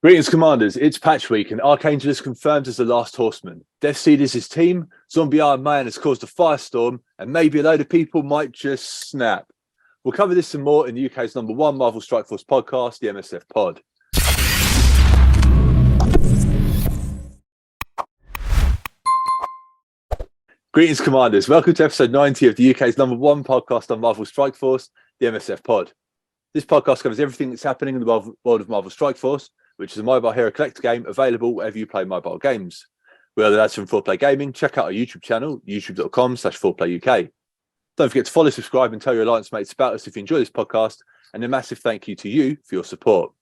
Greetings, Commanders. It's Patch Week, and Archangel is confirmed as the last horseman. DEATHSEED is his team. Zombie Iron Man has caused a firestorm, and maybe a load of people might just snap. We'll cover this and more in the UK's #1 Marvel Strike Force podcast, the MSF Pod. Greetings, Commanders. Welcome to episode 90 of the UK's #1 podcast on Marvel Strike Force, the MSF Pod. This podcast covers everything that's happening in the world of Marvel Strike Force, which is a mobile hero collector game available wherever you play mobile games. We are the lads from 4Play Gaming. Check out our YouTube channel, youtube.com/4playuk. Don't forget to follow, subscribe, and tell your alliance mates about us if you enjoy this podcast. And a massive thank you to you for your support.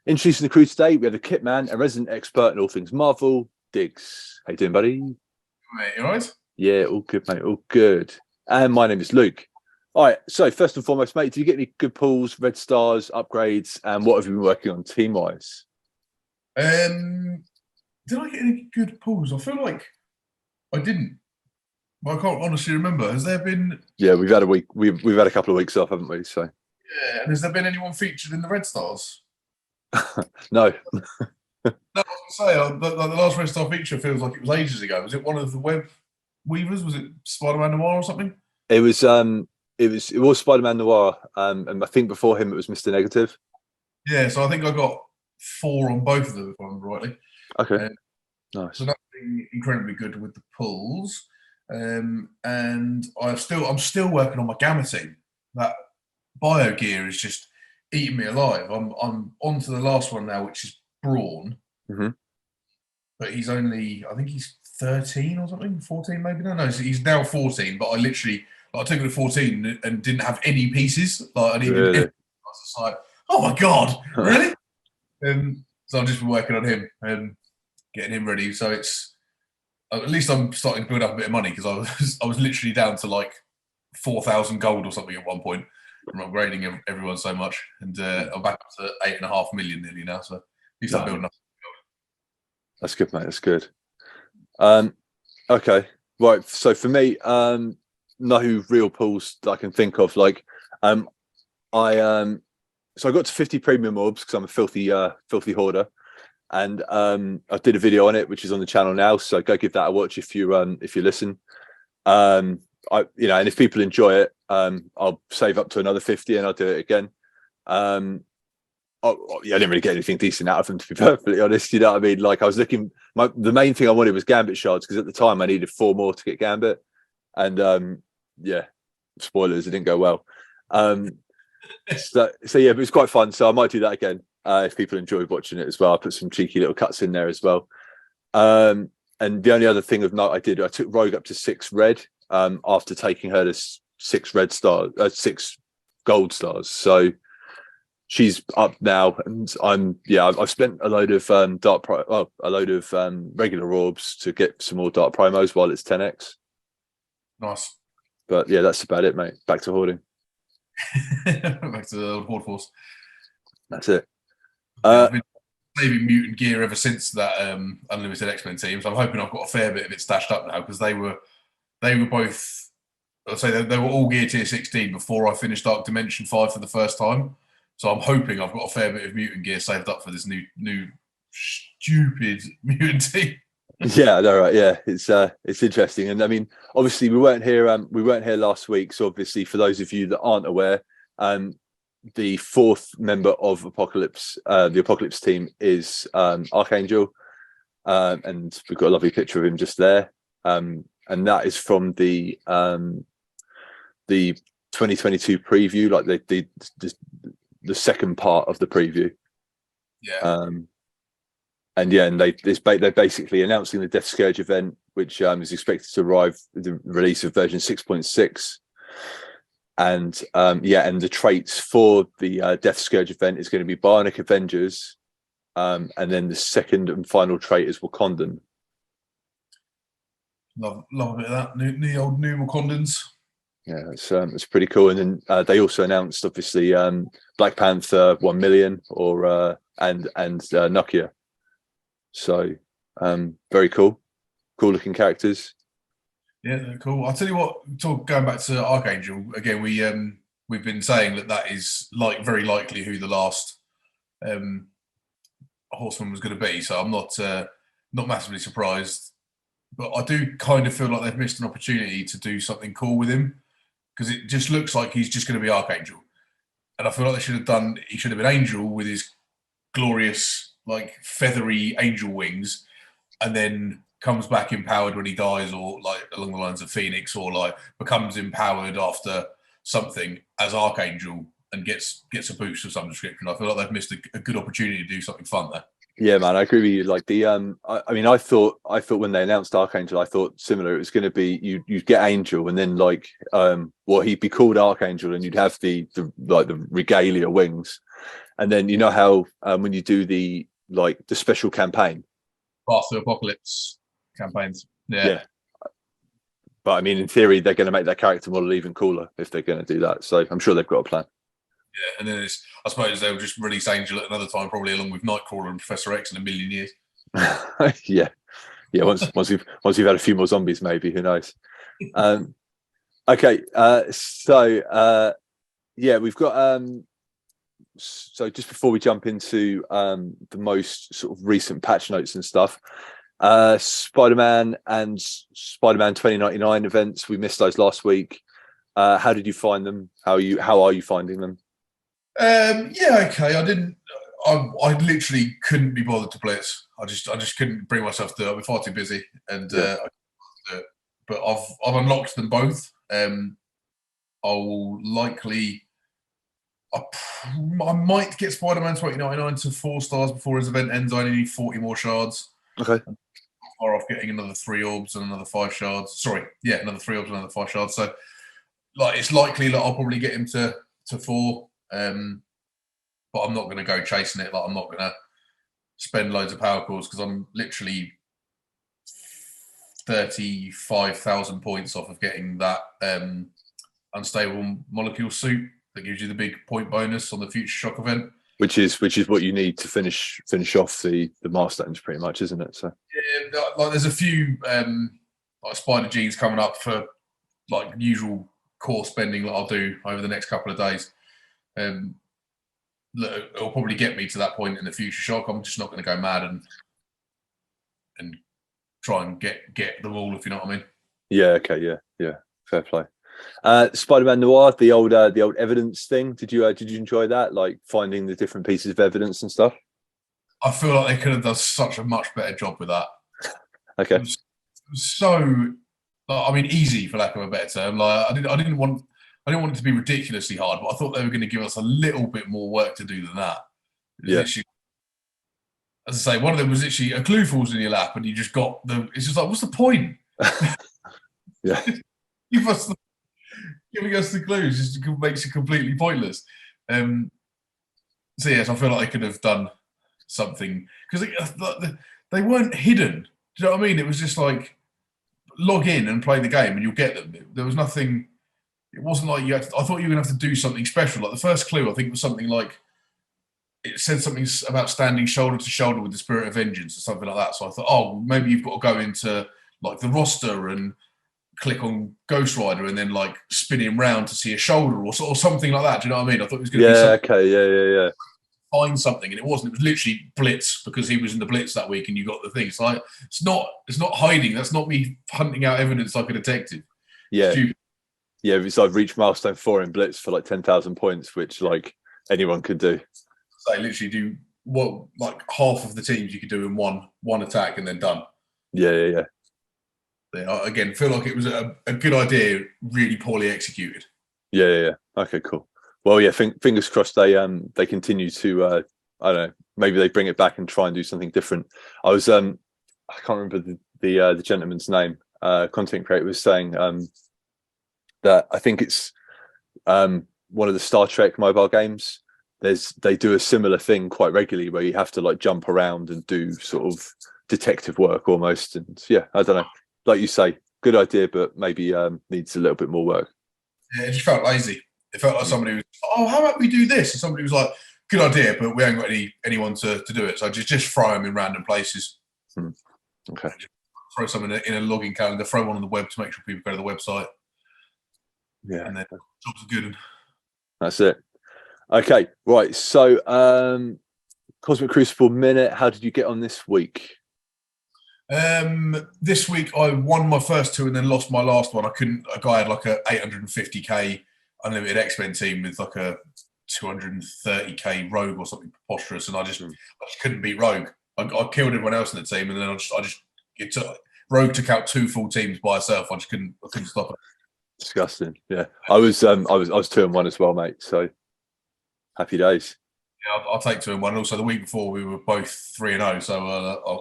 Introducing the crew today, we have the kit man and resident expert in all things Marvel, Digz. How you doing, buddy? Mate, you all right? Yeah, all good, mate. All good. And my name is Luke. All right, so first and foremost, mate, did you get any good pulls, red stars, upgrades, and what have you been working on team-wise? Did I get any good pulls? I feel like I didn't. But I can't honestly remember. Has there been? Yeah, we've had a week. We've had a couple of weeks off, haven't we? So. Yeah, and has there been anyone featured in the red stars? No. No, I was going to say the last red star feature feels like it was ages ago. Was it one of the web weavers? Was it Spider-Man Noir or something? It was Spider-Man Noir, and I think before him it was Mr. Negative. Yeah, so I think I got 4 on both of them, if I remember rightly. Okay, nice. So nothing incredibly good with the pulls, and I'm still working on my Gamma team. That bio gear is just eating me alive. I'm on to the last one now, which is Brawn. Mm-hmm. But he's only, I think he's 13 or something, 14 maybe. No, he's now 14. But I took him to 14 and didn't have any pieces. I was just like, oh my god, really? So I've just been working on him and getting him ready. So it's at least I'm starting to build up a bit of money because I was literally down to like 4,000 gold or something at one point. I'm upgrading everyone so much, and I'm back up to 8.5 million nearly now. So at least I'm building up. That's good, mate. That's good. Okay, right. So for me, no real pulls that I can think of. Like, so I got to 50 premium orbs because I'm a filthy hoarder, and I did a video on it, which is on the channel now. So go give that a watch if you listen. And if people enjoy it, I'll save up to another 50 and I'll do it again. I didn't really get anything decent out of them, to be perfectly honest. You know what I mean? Like, I was looking. The main thing I wanted was Gambit shards because at the time I needed 4 more to get Gambit, and spoilers, it didn't go well. So yeah, but it was quite fun. So I might do that again if people enjoyed watching it as well. I put some cheeky little cuts in there as well. And the only other thing of note I took Rogue up to 6 red after taking her to 6 red stars, 6 gold stars. So she's up now, and I've spent a load of regular orbs to get some more dark primos while it's 10x. Nice. But yeah, that's about it, mate. Back to hoarding. Back to the Horde Force. That's it. I've been saving mutant gear ever since that Unlimited X-Men team. So I'm hoping I've got a fair bit of it stashed up now because they were both. I'll say they were all gear tier 16 before I finished Dark Dimension 5 for the first time. So I'm hoping I've got a fair bit of mutant gear saved up for this new stupid mutant team. Yeah, no, right. Yeah, it's interesting, and I mean, obviously, we weren't here last week. So obviously, for those of you that aren't aware, the 4th member of the Apocalypse team is Archangel, and we've got a lovely picture of him just there, and that is from the 2022 preview, like the second part of the preview. Yeah. And they're basically announcing the Death Scourge event, which is expected to arrive with the release of version 6.6. And the traits for the Death Scourge event is going to be Bionic Avengers, and then the second and final trait is Wakandan. Love a bit of that. New Wakandans. Yeah, it's pretty cool. And then they also announced, obviously, Black Panther 1 million and Nokia. So very cool looking characters. Yeah, they're cool. I'll tell you what, going back to Archangel again, we've been saying that is very likely who the last horseman was going to be, so I'm not massively surprised. But I do kind of feel like they've missed an opportunity to do something cool with him, because it just looks like he's just going to be Archangel, and I feel like he should have been Angel with his glorious like feathery angel wings, and then comes back empowered when he dies, or like along the lines of Phoenix, or like becomes empowered after something as Archangel and gets a boost of some description. I feel like they've missed a good opportunity to do something fun there. Yeah, man, I agree with you. Like the I mean, I thought when they announced Archangel, I thought similar. It was going to be you'd get Angel, and then like well, he'd be called Archangel, and you'd have the regalia wings, and then you know how when you do the special campaign, Path to Apocalypse campaigns, yeah. But I mean, in theory, they're going to make that character model even cooler if they're going to do that. So I'm sure they've got a plan. Yeah, and then I suppose they'll just release Angel at another time, probably along with Nightcrawler and Professor X in a million years. yeah. Once we've had a few more zombies, maybe, who knows? Okay, so we've got so just before we jump into the most sort of recent patch notes and stuff, Spider-Man and Spider-Man 2099 events, we missed those last week. How did you find them? How are you finding them? Yeah, okay. I literally couldn't be bothered to blitz. I just couldn't bring myself to do it. I've been far too busy, and but I've unlocked them both. I'll likely, I might get Spider-Man 2099 to 4 stars before his event ends. I only need 40 more shards. Okay. I'm far off getting another 3 orbs and another 5 shards. Sorry, yeah, another 3 orbs and another 5 shards. So, like, it's likely that I'll probably get him to 4. But I'm not going to go chasing it. Like, I'm not going to spend loads of power cores, because I'm literally 35,000 points off of getting that unstable molecule suit that gives you the big point bonus on the Future Shock event. Which is what you need to finish off the milestones, pretty much, isn't it? So yeah, like there's a few like Spider Genes coming up for like usual core spending that I'll do over the next couple of days. It'll probably get me to that point in the Future Shock. I'm just not going to go mad and try and get them all, if you know what I mean. Yeah. Okay. Yeah. Fair play. Spider-Man Noir, the old evidence thing. Did you enjoy that? Like finding the different pieces of evidence and stuff. I feel like they could have done such a much better job with that. Okay. It was so, I mean, easy for lack of a better term. Like I didn't want it to be ridiculously hard, but I thought they were going to give us a little bit more work to do than that. Yeah. As I say, one of them was literally a clue falls in your lap, and you just got it's just like, what's the point? Yeah. Giving us the clues just makes it completely pointless. So yes, I feel like they could have done something, because they weren't hidden. Do you know what I mean? It was just like log in and play the game, and you'll get them. There was nothing. It wasn't like you had to, I thought you were going to have to do something special. Like the first clue, I think, was something like, it said something about standing shoulder to shoulder with the Spirit of Vengeance or something like that. So I thought, oh, maybe you've got to go into like the roster and click on Ghost Rider and then like spin him round to see a shoulder or something like that. Do you know what I mean? I thought it was going to be something. Okay, yeah. Find something, and it wasn't. It was literally Blitz, because he was in the Blitz that week, and you got the thing. It's like it's not hiding. That's not me hunting out evidence like a detective. Yeah. Stupid. Yeah, so I've reached milestone 4 in Blitz for like 10,000 points, which like anyone could do. So I literally do like half of the teams you could do in one attack and then done. Yeah. Again, feel like it was a good idea, really poorly executed. Yeah. Okay, cool. Well, yeah, fingers crossed they continue to I don't know, maybe they bring it back and try and do something different. I was I can't remember the gentleman's name. Content creator was saying that I think it's one of the Star Trek mobile games. They do a similar thing quite regularly where you have to like jump around and do sort of detective work almost. And yeah, I don't know. Like you say, good idea, but maybe needs a little bit more work. Yeah, it just felt lazy. It felt like somebody was, oh, how about we do this? And somebody was like, good idea, but we ain't got anyone to do it. So just throw them in random places. Okay. Throw some in a login calendar, throw one on the web to make sure people go to the website. Yeah. And then jobs are good. That's it. Okay, right. So Cosmic Crucible minute. How did you get on this week? This week I won my first two and then lost my last one. A guy had like a 850k unlimited X-Men team with like a 230k Rogue or something preposterous, and I just couldn't beat Rogue. I killed everyone else in the team, and then Rogue took out 2 full teams by herself. I couldn't stop it. Disgusting. Yeah, I was 2-1 as well, mate. So happy days. Yeah, I'll take 2-1. Also, the week before we were both 3-0, so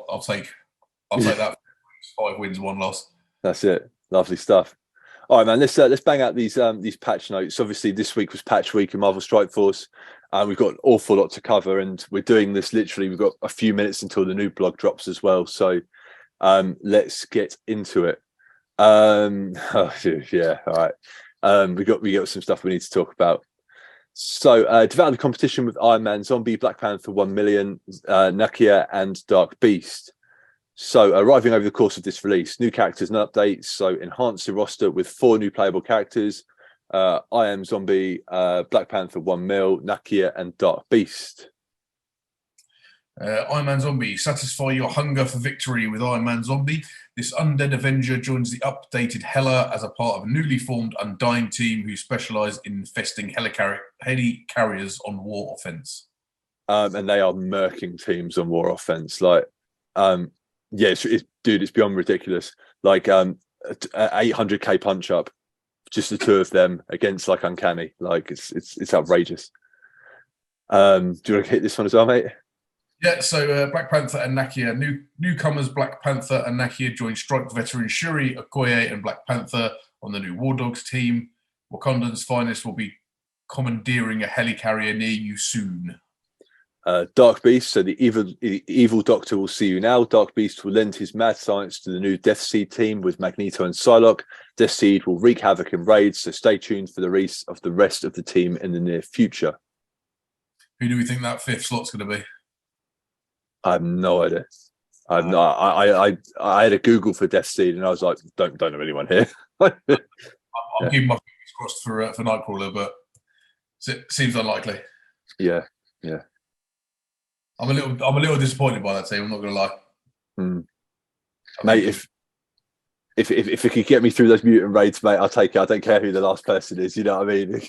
I'll take that. 5 wins, 1 loss. That's it. Lovely stuff. All right, man. Let's bang out these patch notes. Obviously, this week was patch week in Marvel Strike Force. We've got an awful lot to cover, and we're doing this literally. We've got a few minutes until the new blog drops as well. So let's get into it. Yeah. All right. We got some stuff we need to talk about. So, devout the competition with Iron Man, Zombie, Black Panther 1 million, Nakia, and Dark Beast. So, arriving over the course of this release, new characters and updates. So, enhance the roster with 4 new playable characters: I Am Zombie, Black Panther 1 mil, Nakia, and Dark Beast. Iron Man Zombie, satisfy your hunger for victory with Iron Man Zombie. This undead Avenger joins the updated Hela as a part of a newly formed Undying team who specialise in infesting heli-carriers on war offence. And they are murking teams on war offence. Like, yeah, it's beyond ridiculous. Like, 800k punch up, just the 2 of them against like Uncanny. Like, it's outrageous. Do you want to hit this one as well, mate? Yeah, so Black Panther and Nakia, newcomers Black Panther and Nakia join Strike veteran Shuri, Okoye, and Black Panther on the new War Dogs team. Wakandans' finest will be commandeering a helicarrier near you soon. Dark Beast, so the evil Doctor will see you now. Dark Beast will lend his mad science to the new DEATHSEED team with Magneto and Psylock. DEATHSEED will wreak havoc in raids, so stay tuned for the release of the rest of the team in the near future. Who do we think that 5th slot's going to be? I have no idea. I had a Google for DEATHSEED and I was like, don't know anyone here. I'm keeping my fingers crossed for Nightcrawler, but it seems unlikely. Yeah. I'm a little disappointed by that team. I'm not going to lie. Mate, if it could get me through those mutant raids, mate, I'll take it. I don't care who the last person is. You know what I mean?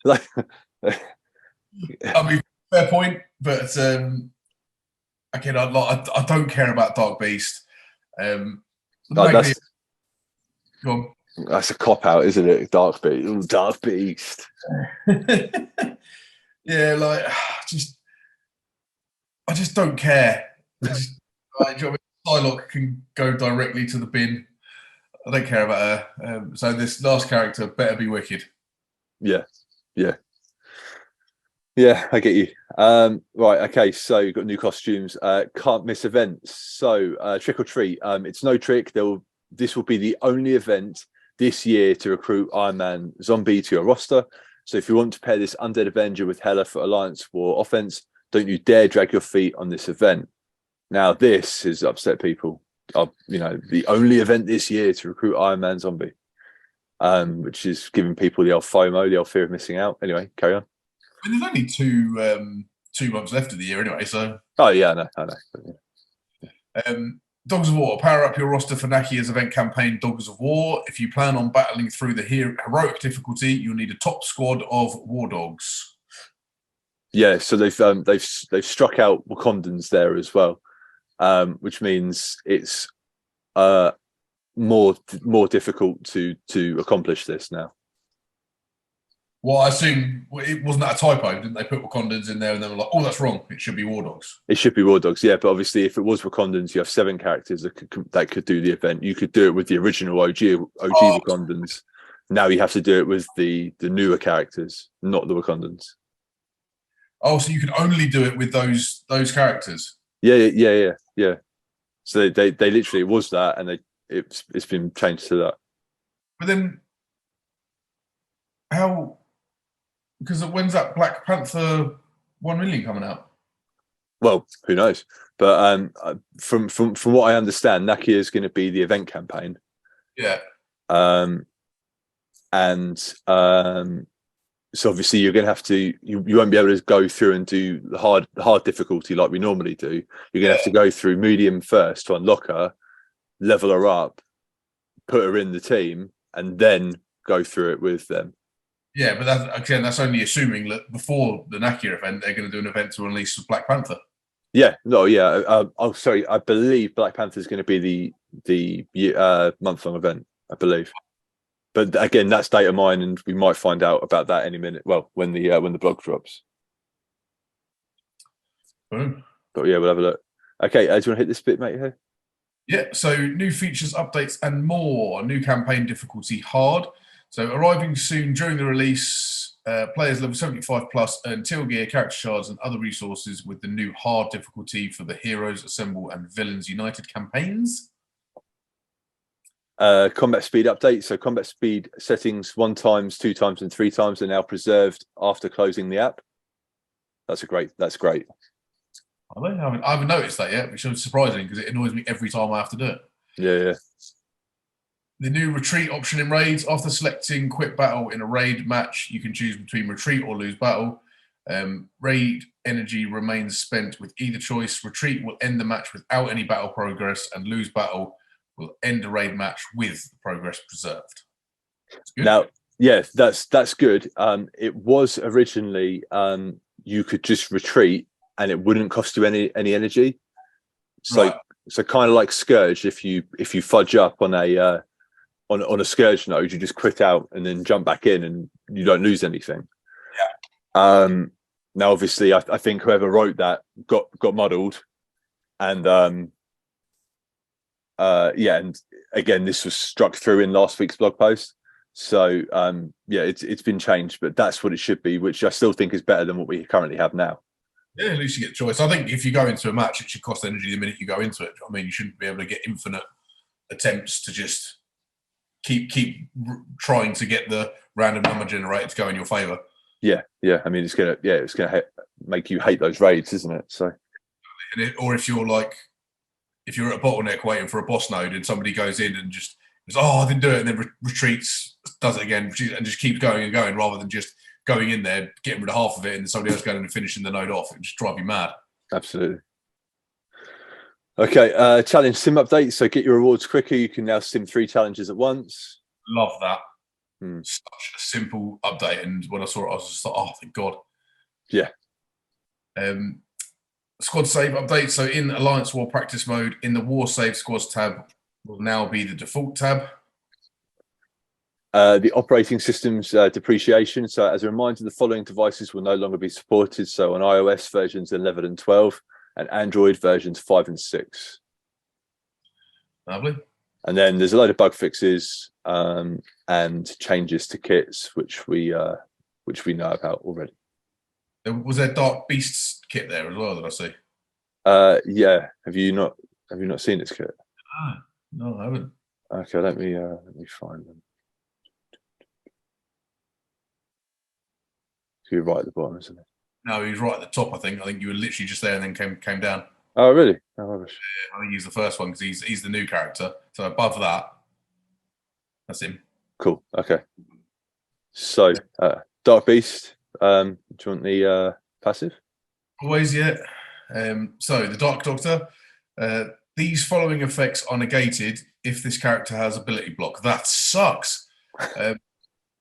Like, I mean, fair point, but. Again, I don't care about Dark Beast. That's a cop out, isn't it? Dark Beast. Ooh, Dark Beast. Yeah, like I just don't care. Psylock can go directly to the bin. I don't care about her. So this last character better be wicked. Yeah. Yeah, I get you. Right, okay, so you've got new costumes. Can't miss events. So Trick or Treat. It's no trick. This will be the only event this year to recruit Iron Man Zombie to your roster. So if you want to pair this Undead Avenger with Hela for Alliance War offense, don't you dare drag your feet on this event. Now, this has upset people. The only event this year to recruit Iron Man Zombie, which is giving people the old FOMO, the old fear of missing out. Anyway, carry on. I mean, there's only 2 months left of the year anyway, so. Oh yeah, I know. Yeah. Dogs of War. Power up your roster for Nakia's event campaign, Dogs of War. If you plan on battling through the heroic difficulty, you'll need a top squad of War Dogs. Yeah, so they've struck out Wakandans there as well, which means it's more difficult to accomplish this now. Well, I assume it wasn't that a typo, didn't they put Wakandans in there and they were like, oh, that's wrong. It should be War Dogs. It should be War Dogs, yeah. But obviously, if it was Wakandans, you have 7 characters that could do the event. You could do it with the original OG Wakandans. Now you have to do it with the newer characters, not the Wakandans. Oh, so you could only do it with those characters? Yeah. So they literally, it was that, and it's been changed to that. But then, how? Because when's that Black Panther 1 million coming out? Well, who knows? But from what I understand, Nakia is going to be the event campaign. Yeah. And So obviously you're going to have to, you won't be able to go through and do the hard difficulty like we normally do. You're going to have to go through medium first to unlock her, level her up, put her in the team, and then go through it with them. Yeah, but that's only assuming that before the Nakia event, they're going to do an event to release Black Panther. Yeah, no, yeah. Sorry, I believe Black Panther is going to be the month-long event, I believe. But again, that's data mine, and we might find out about that any minute. Well, when the blog drops. Boom. But yeah, we'll have a look. Okay, do you want to hit this bit, mate? Here. Yeah. So new features, updates, and more. New campaign difficulty hard. So arriving soon during the release, players level 75 plus earn teal gear, character shards, and other resources with the new hard difficulty for the Heroes Assemble and Villains United campaigns. Combat speed update. So combat speed settings 1 times, 2 times, and 3 times are now preserved after closing the app. That's great. I haven't noticed that yet, which is surprising because it annoys me every time I have to do it. Yeah. The new retreat option in raids. After selecting quit battle in a raid match, you can choose between retreat or lose battle. Raid energy remains spent with either choice. Retreat will end the match without any battle progress, and lose battle will end the raid match with progress preserved. Now, yeah, that's good. It was originally you could just retreat and it wouldn't cost you any energy. So right. So kind of like Scourge, if you fudge up on a Scourge node, you just quit out and then jump back in and you don't lose anything. Yeah. Now obviously I think whoever wrote that got muddled, and and again this was struck through in last week's blog post. So it's been changed, but that's what it should be, which I still think is better than what we currently have now. Yeah, at least you get choice. I think if you go into a match, it should cost energy the minute you go into it. I mean, you shouldn't be able to get infinite attempts to just keep trying to get the random number generator to go in your favor. Yeah. I mean, it's gonna make you hate those raids, isn't it? So, or if you're at a bottleneck waiting for a boss node and somebody goes in and just goes, "Oh, I didn't do it," and then retreats, does it again, and just keeps going and going, rather than just going in there, getting rid of half of it, and then somebody else going in and finishing the node off. It just drive you mad. Absolutely. Okay, challenge sim update. So get your rewards quicker. You can now sim 3 challenges at once. Love that. Such a simple update. And when I saw it, I was just like, oh, thank God. Yeah. Squad save update. So in Alliance War practice mode, in the War Save Squads tab will now be the default tab. The operating system's depreciation. So as a reminder, the following devices will no longer be supported. So on iOS versions 11 and 12 and Android versions 5 and 6. Lovely. And then there's a load of bug fixes and changes to kits, which we know about already. Was there Dark Beasts kit there as well that I see? Yeah. Have you not seen this kit? No, I haven't. Okay, let me find them. So you're right at the bottom, isn't it? No, he was right at the top. I think you were literally just there and then came down. Oh, really? Oh, rubbish. I think he's the first one because he's the new character. So above that, that's him. Cool. Okay. So Dark Beast. Do you want the passive? Always, yeah. So the Dark Doctor. These following effects are negated if this character has ability block. That sucks.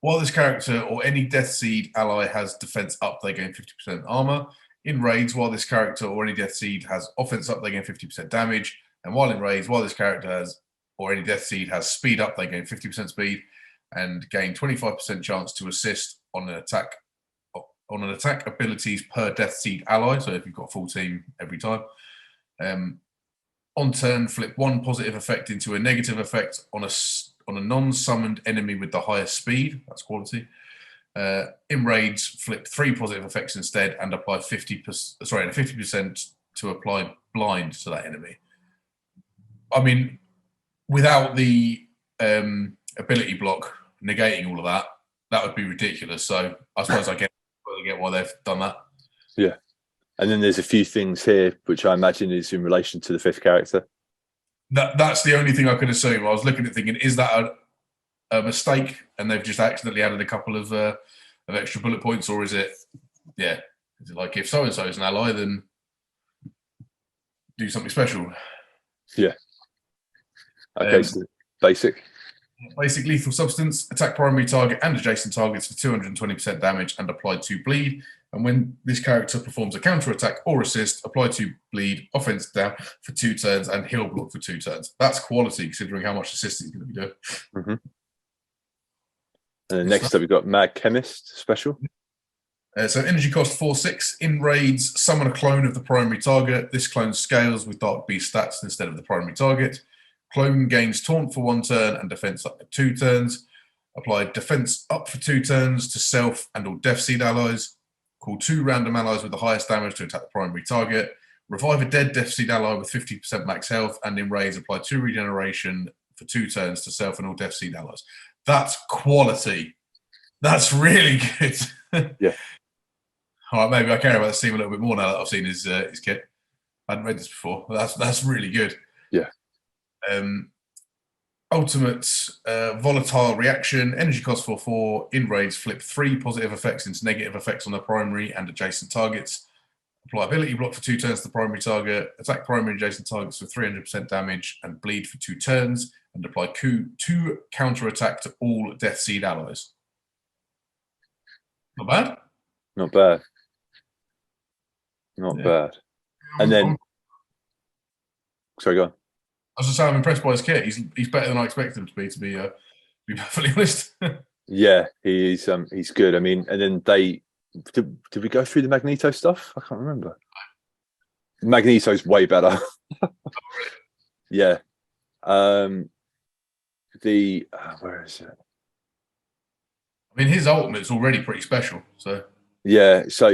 While this character or any DEATHSEED ally has defense up, they gain 50% armor. In raids, while this character or any DEATHSEED has offense up, they gain 50% damage. And while in raids, while this character has or any DEATHSEED has speed up, they gain 50% speed and gain 25% chance to assist on an attack abilities per DEATHSEED ally. So if you've got a full team every time. On turn, flip 1 positive effect into a negative effect on a non-summoned enemy with the highest speed. That's quality. In raids, flip 3 positive effects instead and apply 50% to apply blind to that enemy. I mean, without the ability block negating all of that, that would be ridiculous. So I suppose I get why they've done that. Yeah. And then there's a few things here, which I imagine is in relation to the 5th character. That's the only thing I could assume. I was looking at thinking, is that a mistake? And they've just accidentally added a couple of of extra bullet points, or is it like if so and so is an ally, then do something special? Yeah. Okay, so basic. Basic lethal substance, attack primary target and adjacent targets for 220% damage and apply 2 bleed. And when this character performs a counter attack or assist, apply 2 bleed, offense down for 2 turns, and heal block for 2 turns. That's quality considering how much assist he's going to be doing. Mm-hmm. And then next up, we've got Mad Chemist special. So energy cost 4/6. In raids, summon a clone of the primary target. This clone scales with Dark Beast stats instead of the primary target. Clone gains taunt for 1 turn and defense up for 2 turns. Apply defense up for 2 turns to self and all DEATHSEED allies. Call 2 random allies with the highest damage to attack the primary target. Revive a dead DEATHSEED ally with 50% max health, and in raids, apply 2 regeneration for 2 turns to self and all DEATHSEED allies. That's quality. That's really good. Yeah. All right, maybe I care about this team a little bit more now that I've seen his kit. I hadn't read this before. That's really good. Yeah. Ultimate volatile reaction, energy cost 4/4. In raids, flip 3 positive effects into negative effects on the primary and adjacent targets. Apply ability block for 2 turns to the primary target. Attack primary and adjacent targets with 300% damage and bleed for 2 turns. And apply 2 counter attack to all DEATHSEED allies. Not bad. Not bad. Not bad. And then, sorry, go on. I was just saying, I'm impressed by his kit. He's better than I expected him to be perfectly honest. Yeah, he's good. I mean, and then did we go through the Magneto stuff? I can't remember. Magneto's way better. Yeah. Where is it? I mean, his ultimate's already pretty special. So yeah, so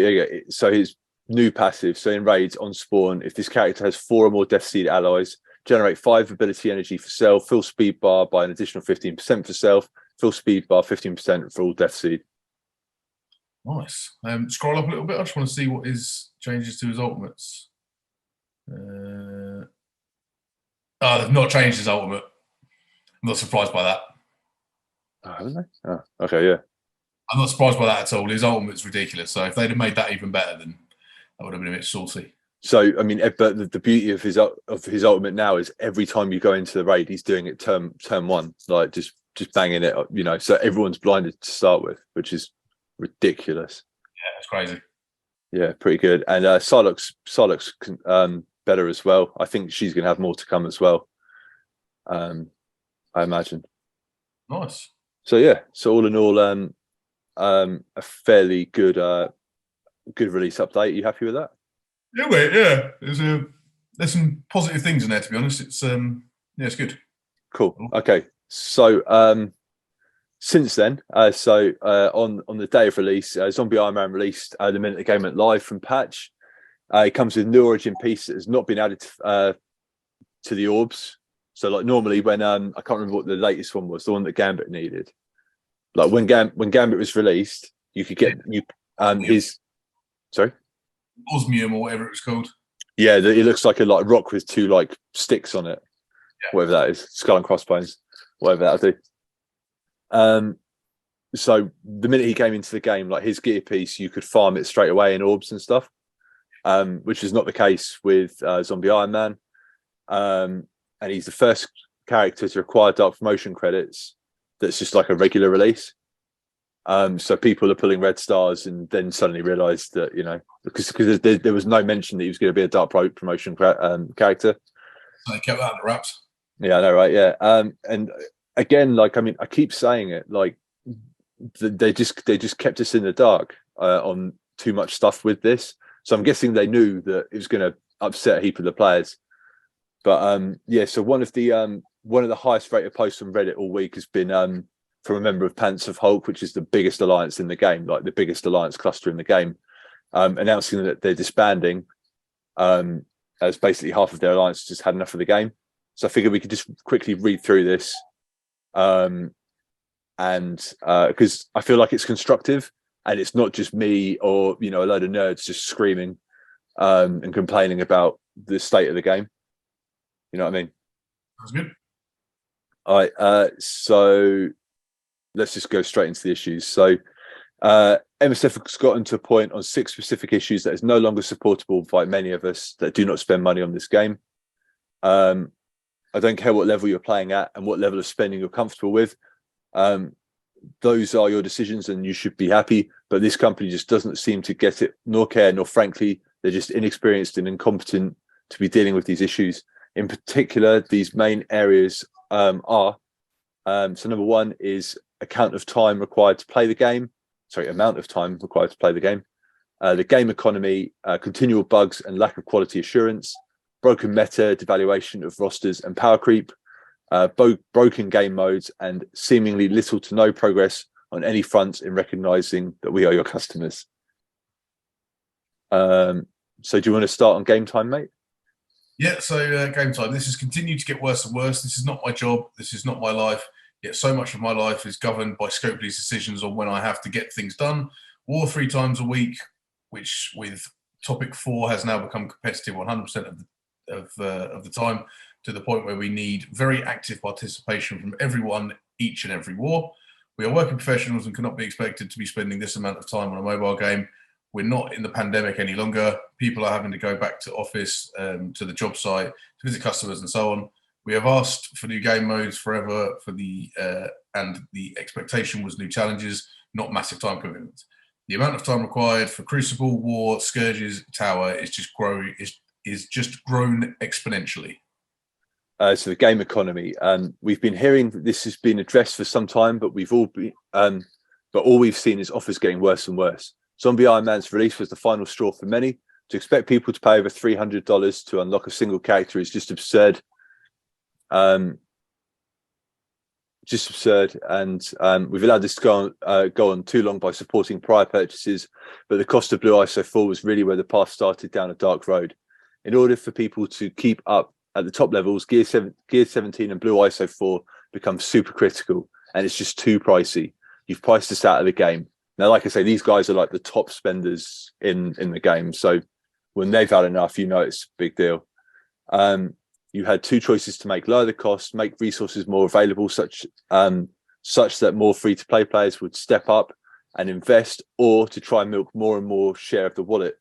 his new passive. So in raids on spawn, if this character has 4 or more DEATHSEED allies, generate 5 ability energy for self, fill speed bar by an additional 15% for self, fill speed bar 15% for all DEATHSEED. Nice. Scroll up a little bit. I just want to see what his changes to his ultimates. They've not changed his ultimate. I'm not surprised by that. Oh, haven't they? Oh, okay, yeah. I'm not surprised by that at all. His ultimate's ridiculous. So if they'd have made that even better, then that would have been a bit saucy. So I mean, but the beauty of his ultimate now is every time you go into the raid, he's doing it turn 1, like just banging it, you know. So everyone's blinded to start with, which is ridiculous. Yeah, it's crazy. Yeah, pretty good. And Psylock's better as well. I think she's going to have more to come as well. I imagine. Nice. So yeah, so all in all, a fairly good release update. Are you happy with that? Yeah, mate. Yeah, there's some positive things in there. To be honest, it's it's good. Cool. Okay, so since then, on the day of release, Zombie Iron Man released the minute the game went live from patch. It comes with new origin piece that has not been added to the orbs. So like normally when I can't remember what the latest one was, the one that Gambit needed. Like when Gambit was released, you could get his sorry. Osmium or whatever it was called. Yeah, it looks like a rock with 2 sticks on it. Yeah. Whatever that is, skull and crossbones, whatever that'll do. So the minute he came into the game, like his gear piece, you could farm it straight away in orbs and stuff, which is not the case with Zombie Iron Man. And he's the first character to require dark promotion credits that's just like a regular release. So people are pulling red stars and then suddenly realised that, you know, because there was no mention that he was going to be a dark promotion character. So they kept that under wraps. Yeah, I know, right? Yeah. And again, like, I mean, I keep saying it, like they just kept us in the dark on too much stuff with this. So I'm guessing they knew that it was going to upset a heap of the players. But yeah, so one of the highest rated posts on Reddit all week has been from a member of Pants of Hulk, which is the biggest alliance in the game, like the biggest alliance cluster in the game, announcing that they're disbanding, as basically half of their alliance just had enough of the game. So I figured we could just quickly read through this, and because I feel like it's constructive and it's not just me or, you know, a load of nerds just screaming and complaining about the state of the game. You know what I mean? That's good. All right, so let's just go straight into the issues. So MSF has gotten to a point on 6 specific issues that is no longer supportable by many of us that do not spend money on this game. I don't care what level you're playing at and what level of spending you're comfortable with. Those are your decisions and you should be happy. But this company just doesn't seem to get it, nor care, nor frankly, they're just inexperienced and incompetent to be dealing with these issues. In particular, these main areas are, so number one is amount of time required to play the game. The game economy, continual bugs and lack of quality assurance, broken meta, devaluation of rosters and power creep, broken game modes, and seemingly little to no progress on any front in recognizing that we are your customers. So do you want to start on game time, mate? Yeah, so game time. This has continued to get worse and worse. This is not my job. This is not my life. Yet so much of my life is governed by Scopely's decisions on when I have to get things done. War 3 times a week, which with topic 4 has now become competitive 100% of the time, to the point where we need very active participation from everyone each and every war. We are working professionals and cannot be expected to be spending this amount of time on a mobile game. We're not in the pandemic any longer. People are having to go back to office, to the job site, to visit customers and so on. We have asked for new game modes forever and the expectation was new challenges, not massive time commitments. The amount of time required for Crucible, War, Scourges, Tower is just grown exponentially. So the game economy, we've been hearing that this has been addressed for some time, but all we've seen is offers getting worse and worse. Zombie Iron Man's release was the final straw for many. To expect people to pay over $300 to unlock a single character is just absurd. And we've allowed this to go on too long by supporting prior purchases, but the cost of Blue ISO 4 was really where the path started down a dark road. In order for people to keep up at the top levels, Gear 17 and Blue ISO 4 become super critical, and it's just too pricey. You've priced us out of the game. Now, like I say, these guys are like the top spenders in the game, so when they've had enough, you know it's a big deal. You had 2 choices to make: lower the cost, make resources more available, such that more free-to-play players would step up and invest, or to try and milk more and more share of the wallet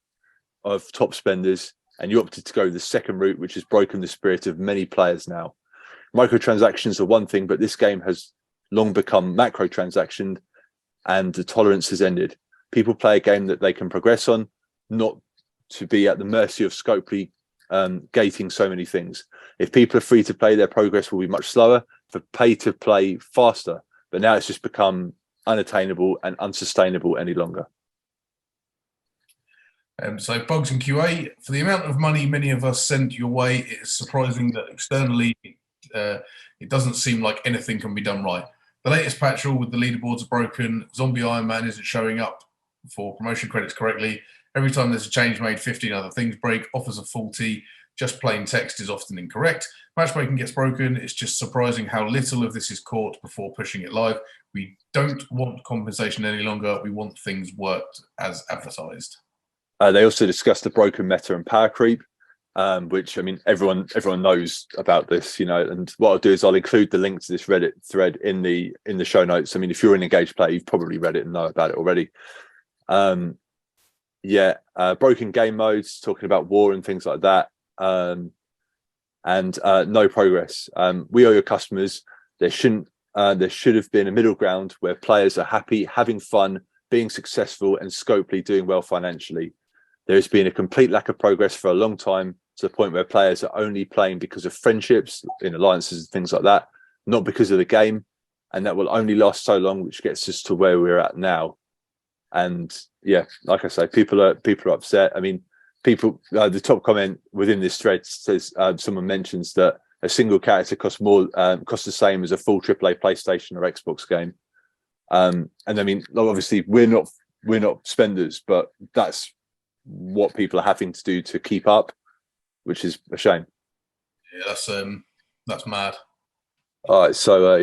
of top spenders. And you opted to go the second route, which has broken the spirit of many players now. Microtransactions are one thing, but this game has long become macro-transactioned, and the tolerance has ended. People play a game that they can progress on, not to be at the mercy of Scopely gating so many things. If people are free to play, their progress will be much slower. For pay to play, faster. But now it's just become unattainable and unsustainable any longer. So bugs in QA. For the amount of money many of us sent your way, it is surprising that externally it doesn't seem like anything can be done right. The latest patch rule with the leaderboards are broken. Zombie Iron Man isn't showing up for promotion credits correctly. Every time there's a change made, 15 other things break. Offers are faulty. Just plain text is often incorrect. Matchmaking gets broken. It's just surprising how little of this is caught before pushing it live. We don't want compensation any longer. We want things worked as advertised. They also discussed the broken meta and power creep, which, I mean, everyone knows about this, you know. And what I'll do is I'll include the link to this Reddit thread in the show notes. I mean, if you're an engaged player, you've probably read it and know about it already. Broken game modes, talking about war and things like that, and no progress. We are your customers. There should have been a middle ground where players are happy, having fun, being successful, and Scopely doing well financially. There has been a complete lack of progress for a long time, to the point where players are only playing because of friendships in alliances and things like that, not because of the game, and that will only last so long, which gets us to where we're at now. And yeah, like I say, people are upset. I mean, the top comment within this thread says, someone mentions that a single character costs the same as a full AAA PlayStation or Xbox game. And I mean, obviously we're not spenders, but that's what people are having to do to keep up, which is a shame. Yeah, that's mad. All right, so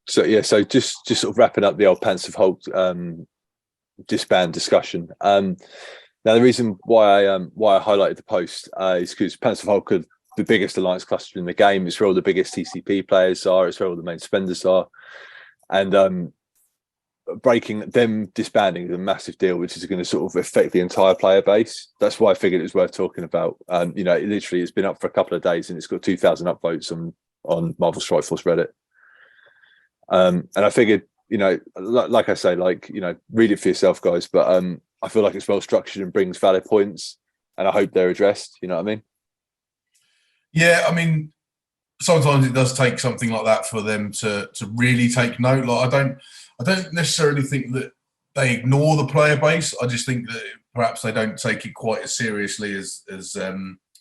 just sort of wrapping up the old Pants of Hulk disband discussion. Now the reason why I highlighted the post is because Pants of Hulk are the biggest alliance cluster in the game. It's where all the biggest TCP players are. It's where all the main spenders are, and breaking them disbanding is a massive deal, which is going to sort of affect the entire player base. That's why I figured it was worth talking about. You know, literally, it's been up for a couple of days and it's got 2,000 upvotes on Marvel Strike Force Reddit. And I figured, you know, like I say, like, you know, read it for yourself, guys. But I feel like it's well structured and brings valid points, and I hope they're addressed. You know what I mean? Yeah, I mean, sometimes it does take something like that for them to really take note. Like, I don't necessarily think that they ignore the player base. I just think that perhaps they don't take it quite as seriously as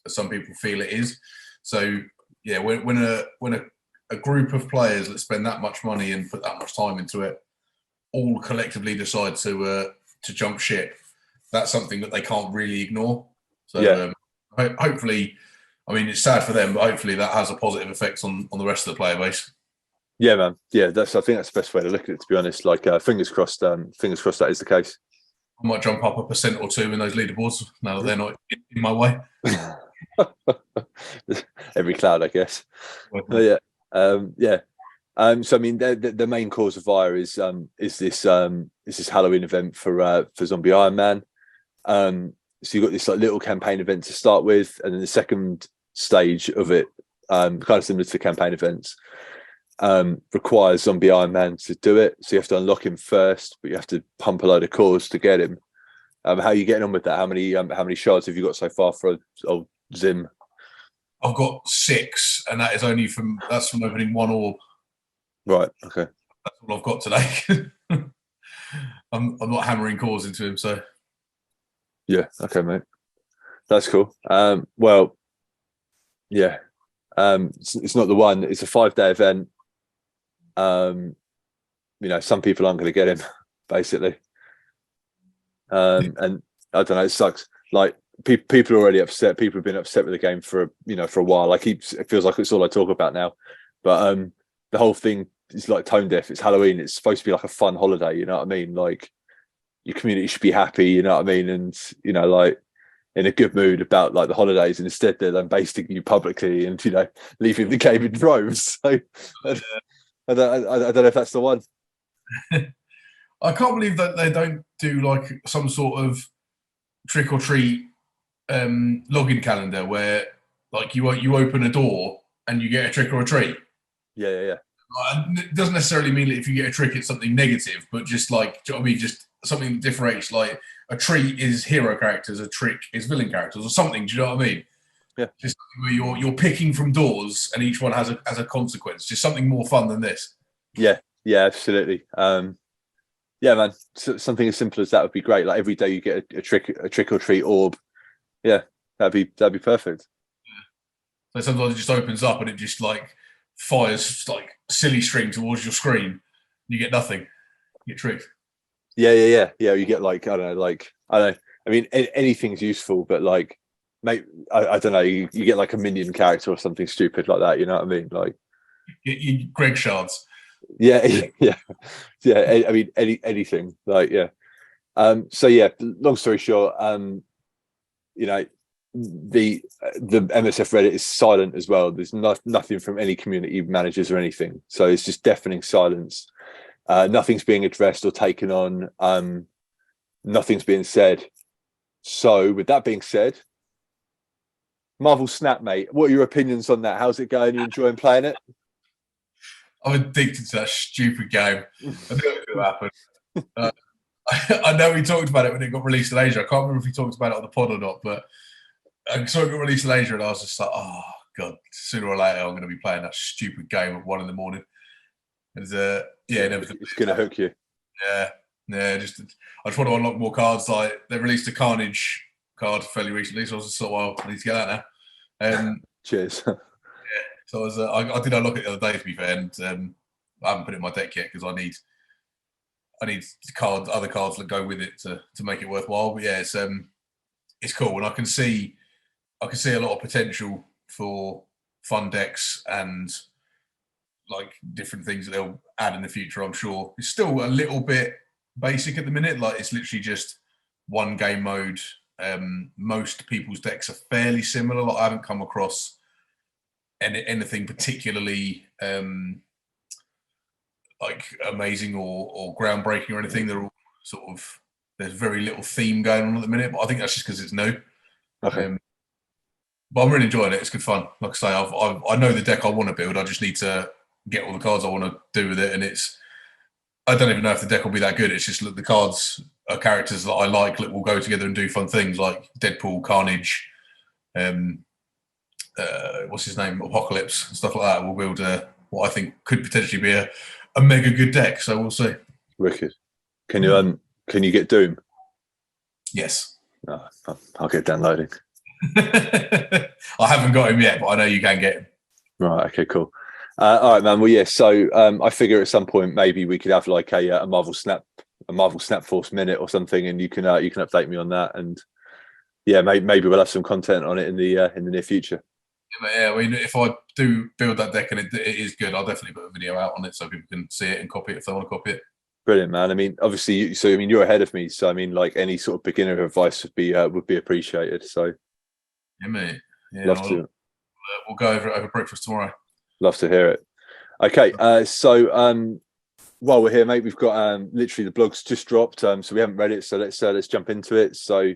some people feel it is. So yeah, when a group of players that spend that much money and put that much time into it all collectively decide to jump ship, that's something that they can't really ignore. So Yeah. Hopefully, I mean, it's sad for them, but hopefully that has a positive effect on the rest of the player base. Yeah, man. Yeah, I think that's the best way to look at it, to be honest. Like, fingers crossed that is the case. I might jump up 1% or 2% in those leaderboards now that they're not in my way. Every cloud, I guess. Yeah. Yeah. So I mean, the main cause of fire is this Halloween event for Zombie Iron Man. So you've got this like little campaign event to start with, and then the second stage of it, kind of similar to campaign events, requires Zombie Iron Man to do it. So you have to unlock him first, but you have to pump a load of cores to get him. How are you getting on with that? How many shards have you got so far for old Zim? I've got 6, and that is only from opening 1 orb. Right. Okay. That's all I've got today. I'm not hammering cores into him, so yeah. Okay, mate. That's cool. Well, yeah. It's not the one. It's a 5-day event. You know, some people aren't going to get him, basically. And I don't know. It sucks. Like people are already upset. People have been upset with the game for a while. Like it feels like it's all I talk about now. But the whole thing is like tone deaf. It's Halloween. It's supposed to be like a fun holiday. You know what I mean? Like your community should be happy. You know what I mean? And you know, like in a good mood about like the holidays. And instead, they're basting you publicly and leaving the game in droves. So I don't know if that's the one. I can't believe that they don't do like some sort of trick or treat login calendar where like you open a door and you get a trick or a treat. Yeah. It doesn't necessarily mean that if you get a trick, it's something negative, but just like, do you know what I mean? Just something that differentiates. Like a treat is hero characters, a trick is villain characters, or something. Do you know what I mean? Yeah. Just where you're picking from doors, and each one has a consequence. Just something more fun than this. Yeah, absolutely. Yeah, man. Something as simple as that would be great. Like every day you get a trick or treat orb. Yeah, that'd be perfect. Yeah. So sometimes it just opens up and it just like fires like silly string towards your screen. You get nothing. You get tricked. Yeah. You get like I don't know. I mean, anything's useful, but like, mate, I don't know. You get like a minion character or something stupid like that. You know what I mean? Like, you Greg shards. Yeah. I mean, anything like yeah. So yeah. Long story short, you know, the MSF Reddit is silent as well. There's nothing from any community managers or anything. So it's just deafening silence. Nothing's being addressed or taken on. Nothing's being said. So with that being said, Marvel Snap, mate, what are your opinions on that? How's it going? You enjoying playing it? I'm addicted to that stupid game. I knew it would happen. I know we talked about it when it got released in Asia. I can't remember if we talked about it on the pod or not, but I saw it got released in Asia and I was just like, oh, God, sooner or later I'm going to be playing that stupid game at 1 a.m. It's going to hook you. Yeah. I just want to unlock more cards. Like they released a Carnage card fairly recently, so I was just well, I need to get that now. Cheers. So I did unlock it the other day, to be fair, and I haven't put it in my deck yet because I need other cards that go with it to make it worthwhile. But yeah, it's cool, and I can see a lot of potential for fun decks and like different things that they'll add in the future. I'm sure it's still a little bit basic at the minute. Like it's literally just one game mode. Most people's decks are fairly similar. Like I haven't come across anything particularly like amazing or groundbreaking or anything. They're all sort of, there's very little theme going on at the minute, but I think that's just because it's new. Okay. But I'm really enjoying it. It's good fun. Like I say, I know the deck I want to build. I just need to get all the cards I want to do with it, and I don't even know if the deck will be that good. It's just the cards are characters that I like that will go together and do fun things like Deadpool, Carnage, what's his name, Apocalypse, and stuff like that. We'll build what I think could potentially be a mega good deck. So we'll see. Wicked. Can you get Doom? Yes. Oh, I'll get downloading. I haven't got him yet, but I know you can get him. Right. Okay. Cool. All right, man. Well, yeah. So I figure at some point maybe we could have like a Marvel Snap Force minute or something, and you can update me on that, and yeah, maybe we'll have some content on it in the near future. Yeah, I mean, if I do build that deck and it is good, I'll definitely put a video out on it so people can see it and copy it if they want to copy it. Brilliant, man. I mean, obviously, you're ahead of me, so I mean, like any sort of beginner advice would be appreciated. So, yeah, mate. Yeah, love to. We'll go over breakfast tomorrow. Love to hear it. Okay, so while we're here, mate, we've got literally the blog's just dropped, so we haven't read it, so let's jump into it. So,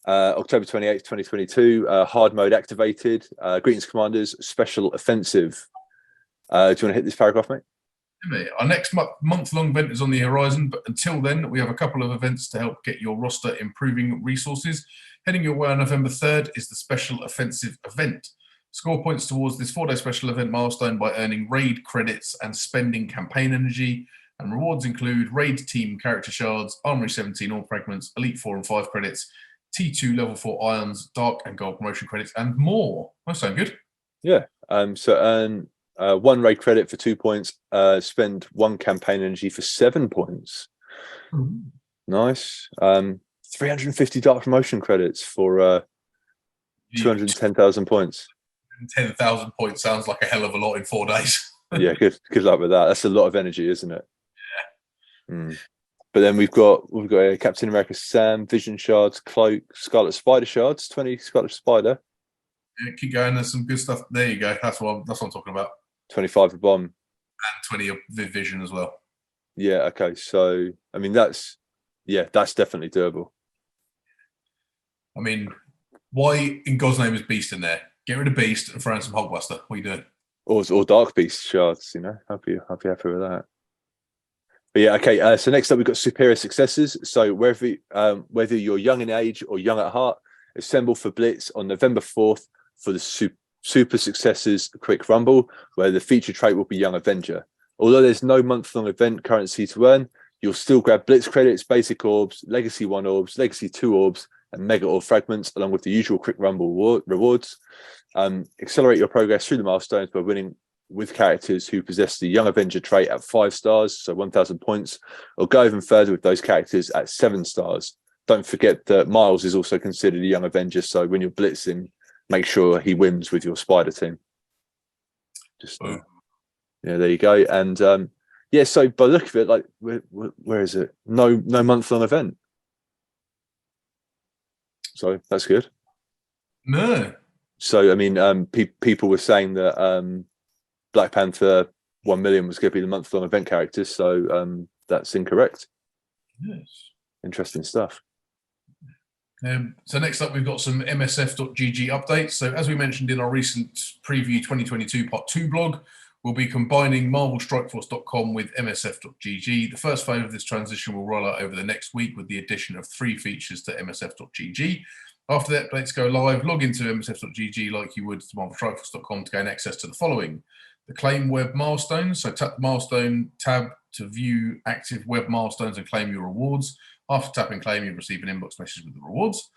October 28th, 2022, hard mode activated. Greetings, commanders. Special offensive. Do you want to hit this paragraph, mate? Our next month-long event is on the horizon, but until then, we have a couple of events to help get your roster improving resources. Heading your way on November 3rd is the Special Offensive event. Score points towards this 4-day special event milestone by earning raid credits and spending campaign energy. And rewards include raid team character shards, armory 17 all fragments, elite 4 and 5 credits, T2 level 4 ions, dark and gold promotion credits, and more. That sounds good. Yeah. So earn 1 raid credit for 2 points. Spend 1 campaign energy for 7 points. Nice. 350 dark promotion credits for 210,000 points. 10,000 points sounds like a hell of a lot in 4 days. Yeah, good luck with that. That's a lot of energy, isn't it? Yeah. But then we've got a Captain America Sam, Vision shards, Cloak, Scarlet Spider shards, 20 Scarlet Spider. Yeah, keep going. There's some good stuff. There you go. That's what I'm talking about. 25 a bomb. And 20 of Vision as well. Yeah. Okay. So I mean that's definitely doable. I mean, why in God's name is Beast in there? Get rid of Beast and throw in some Hulkbuster. What are you doing? Or Dark Beast shards, I'll be happy with that. But yeah, okay. So next up, we've got superior successes. So whether you're young in age or young at heart, assemble for Blitz on November 4th for the Super Successes Quick Rumble, where the feature trait will be Young Avenger. Although there's no month-long event currency to earn, you'll still grab Blitz credits, basic orbs, Legacy 1 orbs, Legacy 2 orbs, and Mega Orb fragments, along with the usual Quick Rumble rewards. Accelerate your progress through the milestones by winning with characters who possess the Young Avenger trait at 5 stars, so 1,000 points, or go even further with those characters at 7 stars. Don't forget that Miles is also considered a Young Avenger, so when you're blitzing, make sure he wins with your Spider team. Just there you go. And so by the look of it, like where is it? No month-long event. So that's good. No. So I mean, people were saying that Black Panther 1 million was going to be the month-long event character, so that's incorrect. Yes. Interesting stuff. So next up, we've got some MSF.gg updates. So as we mentioned in our recent preview 2022 Part 2 blog, we'll be combining MarvelStrikeForce.com with MSF.gg. The first phase of this transition will roll out over the next week with the addition of 3 features to MSF.gg. After the updates go live, log into MSF.gg like you would to MarvelStrikeForce.com to gain access to the following. The Claim Web Milestones. So tap the Milestone tab to view active web milestones and claim your rewards. After tapping Claim, you'll receive an inbox message with the rewards.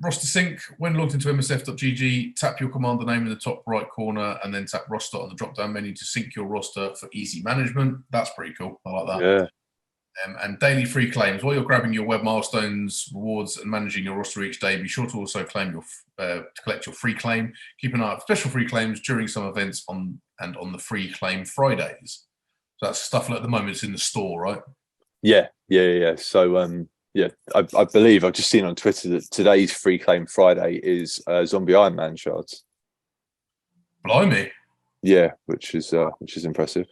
Roster Sync. When logged into MSF.gg, tap your commander name in the top right corner and then tap Roster on the drop-down menu to sync your roster for easy management. That's pretty cool. I like that. Yeah. And daily free claims. While you're grabbing your web milestones, rewards, and managing your roster each day, be sure to also claim your to collect your free claim. Keep an eye out for special free claims during some events on the free claim Fridays. So that's stuff at the moment it's in the store, right? Yeah. So I believe I've just seen on Twitter that today's free claim Friday is Zombie Iron Man shards. Blimey. Yeah, which is impressive.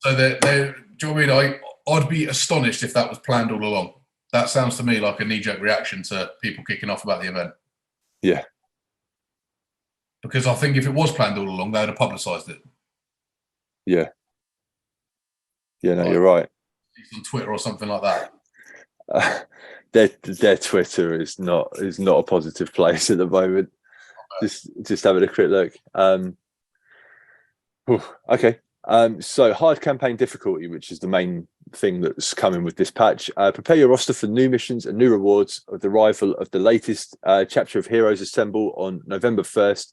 So do you know what I mean? I'd be astonished if that was planned all along. That sounds to me like a knee-jerk reaction to people kicking off about the event. Yeah. Because I think if it was planned all along, they would have publicised it. Yeah. Yeah, no, you're right. On Twitter or something like that. Their Twitter is not a positive place at the moment. Just having a quick look. Okay. So hard campaign difficulty, which is the main thing that's coming with this patch. Prepare your roster for new missions and new rewards with the arrival of the latest chapter of Heroes Assemble on November 1st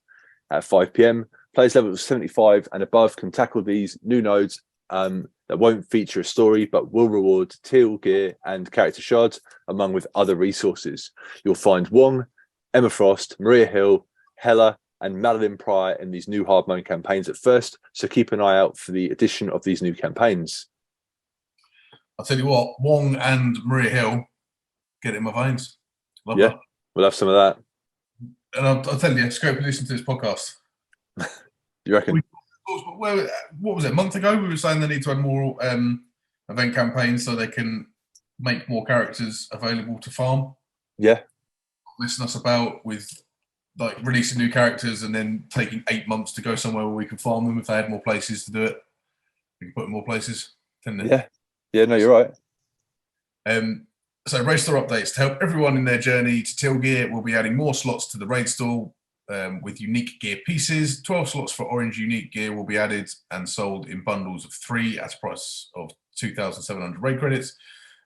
at 5 p.m. Players level 75 and above can tackle these new nodes that won't feature a story but will reward teal gear and character shards, among with other resources. You'll find Wong, Emma Frost, Maria Hill, Hela, and Madeline Pryor in these new hard mode campaigns at first, so keep an eye out for the addition of these new campaigns. I'll tell you what, Wong and Maria Hill, get in my veins. Love Yeah, that. We'll have some of that. And I'll tell you, just go and listen to this podcast. You reckon? What was it, a month ago? We were saying they need to add more event campaigns so they can make more characters available to farm. Yeah. Listen us about with like releasing new characters and then taking 8 months to go somewhere where we can farm them. If they had more places to do it, we can put in more places. Yeah. Yeah, no, you're right. So raid store updates to help everyone in their journey to Teal Gear. We'll be adding more slots to the raid store with unique gear pieces. 12 slots for orange unique gear will be added and sold in bundles of 3 at a price of 2,700 raid credits.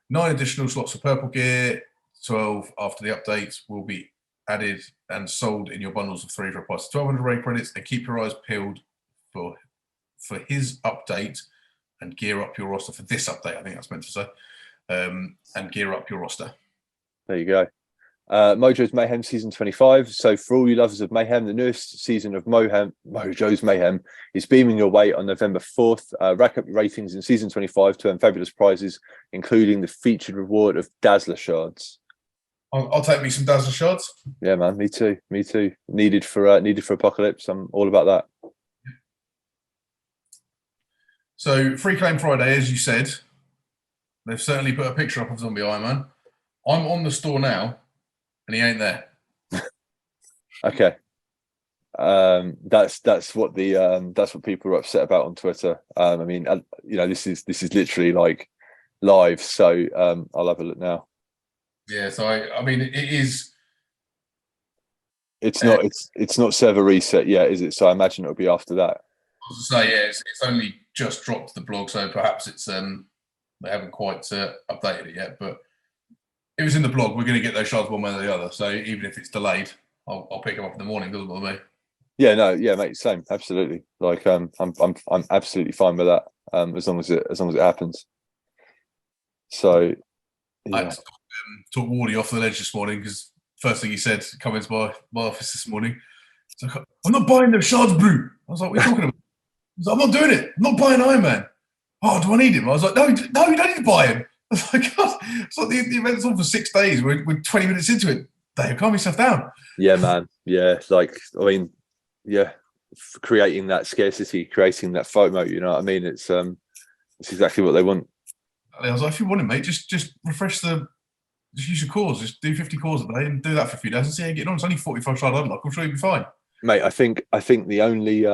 9 additional slots for purple gear. 12 after the updates will be added and sold in your bundles of 3 for a price of 1,200 raid credits. And keep your eyes peeled for his update and gear up your roster for this update. I think that's meant to say. And gear up your roster. There you go. Mojo's Mayhem Season 25. So for all you lovers of Mayhem, the newest season of Mojo's Mayhem is beaming your way on November 4th. Rack up your ratings in Season 25 to earn fabulous prizes, including the featured reward of Dazzler Shards. I'll take me some Dazzler Shards. Yeah, man, me too. Me too. Needed for Apocalypse. I'm all about that. So Free Claim Friday, as you said, they've certainly put a picture up of Zombie Iron Man. I'm on the store now, and he ain't there. Okay, that's what people are upset about on Twitter. I mean, this is literally like live, so I'll have a look now. Yeah, so I mean, it is. It's not server reset yet, is it? So I imagine it'll be after that. I was to say, yeah, it's only just dropped the blog, so perhaps it's they haven't quite updated it yet, but it was in the blog. We're going to get those shards one way or the other. So even if it's delayed, I'll pick them up in the morning. Doesn't bother me. Yeah, no, yeah, mate, same, absolutely. Like, I'm absolutely fine with that. As long as it happens. So, yeah. I took Wardy off the ledge this morning because first thing he said, come into my office this morning. It's like, I'm not buying the shards, brew. I was like, what are you talking about? He's like, I'm not doing it. I'm not buying Iron Man. Oh, do I need him? I was like, no, you don't need to buy him. I was like, God, it's like the event's on for 6 days. We're 20 minutes into it. Dave, calm yourself down. Yeah, man. Yeah, like, I mean, yeah, creating that scarcity, creating that FOMO, you know what I mean? It's exactly what they want. I was like, if you want it, mate, just refresh just use your cores. Just do 50 cores a day and do that for a few days and see how you get on. It's only 45 shard unlock. I'm sure you'll be fine. Mate, I think the only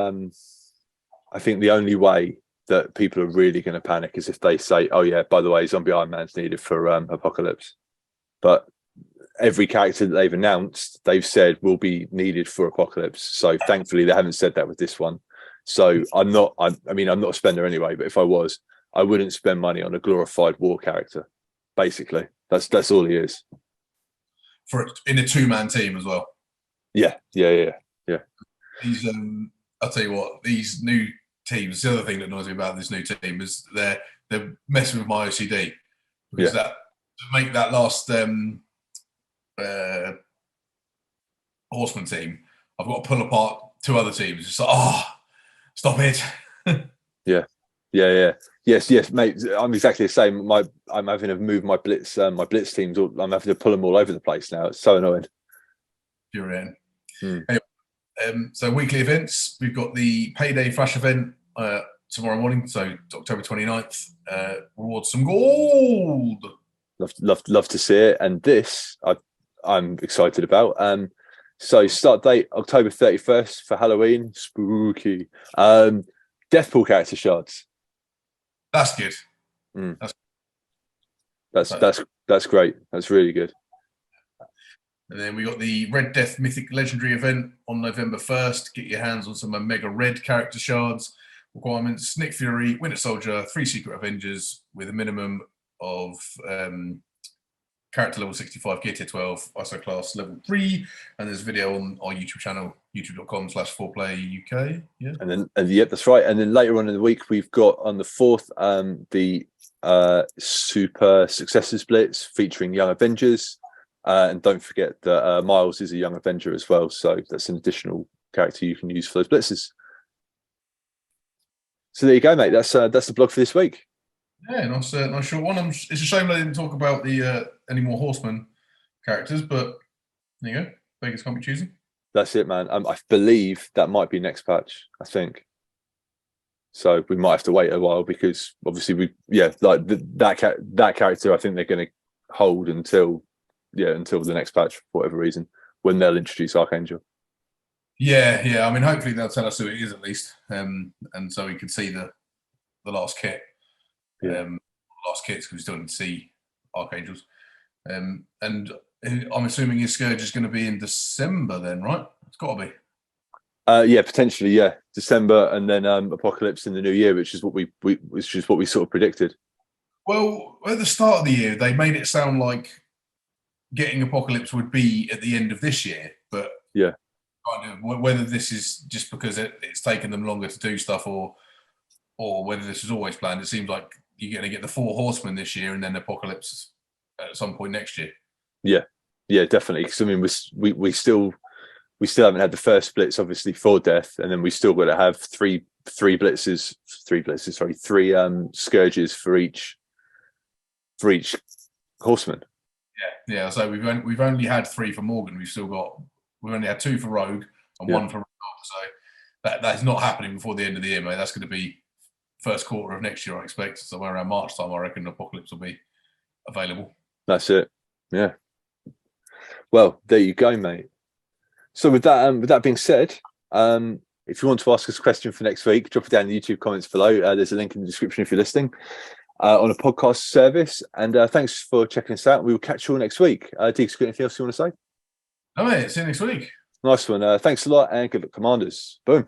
way that people are really going to panic is if they say, oh yeah, by the way, Zombie Iron Man's needed for Apocalypse. But every character that they've announced, they've said will be needed for Apocalypse. So thankfully they haven't said that with this one. So I'm not a spender anyway, but if I was, I wouldn't spend money on a glorified war character. Basically, that's all he is. In a 2-man team as well. Yeah. These, I'll tell you what, these new teams. The other thing that annoys me about this new team is they're messing with my OCD because that to make that last horseman team, I've got to pull apart 2 other teams. It's like, stop it. Yeah. Yes, mate. I'm exactly the same. I'm having to move my blitz teams. I'm having to pull them all over the place now. It's so annoying. You're in. Anyway, so weekly events. We've got the Payday Flash event tomorrow morning, so October 29th. Reward some gold. Love to see it. And this I'm excited about. So start date October 31st for Halloween. Spooky. Deathpool character shards. That's good. That's great. That's really good. And then we got the Red Death Mythic Legendary event on November 1st. Get your hands on some Omega Red character shards. Requirements: Nick Fury, Winter Soldier, 3 Secret Avengers with a minimum of character level 65, gear tier 12, ISO class level 3. And there's a video on our YouTube channel, youtube.com/4playuk. Yeah. And yep, that's right. And then later on in the week, we've got on the 4th the Super Successors Blitz featuring Young Avengers. And don't forget that Miles is a Young Avenger as well. So that's an additional character you can use for those blitzes. So there you go, mate. That's the blog for this week. Yeah, nice short one. It's a shame they didn't talk about the any more horseman characters, but there you go. Vegas can't be choosing. That's it, man. I believe that might be next patch. I think. So we might have to wait a while because obviously that character I think they're going to hold until the next patch for whatever reason when they'll introduce Archangel. Yeah. I mean, hopefully they'll tell us who it is at least, and so we can see the last kit. Last kits because we still need to see Archangels. And I'm assuming his Scourge is going to be in December then, right? It's got to be. Yeah, potentially, yeah. December and then Apocalypse in the new year, which is what we sort of predicted. Well, at the start of the year, they made it sound like getting Apocalypse would be at the end of this year, but yeah, kind of whether this is just because it's taken them longer to do stuff or whether this was always planned, it seems like you're going to get the 4 horsemen this year and then Apocalypse at some point next year. Yeah, definitely. Because I mean, we still haven't had the first blitz, obviously, for Death, and then we still got to have three scourges for each horseman. Yeah. So we've only had 3 for Morgan. We've only had 2 for Rogue and 1 for Rogue. So that's not happening before the end of the year, mate. That's going to be first quarter of next year, I expect. Somewhere around March time, I reckon Apocalypse will be available. That's it. Yeah. Well, there you go, mate. So with that being said, if you want to ask us a question for next week, drop it down in the YouTube comments below. There's a link in the description if you're listening on a podcast service. And thanks for checking us out. We will catch you all next week. Digz, got anything else you want to say? No, mate. See you next week. Nice one. Thanks a lot and good luck, Commanders. Boom.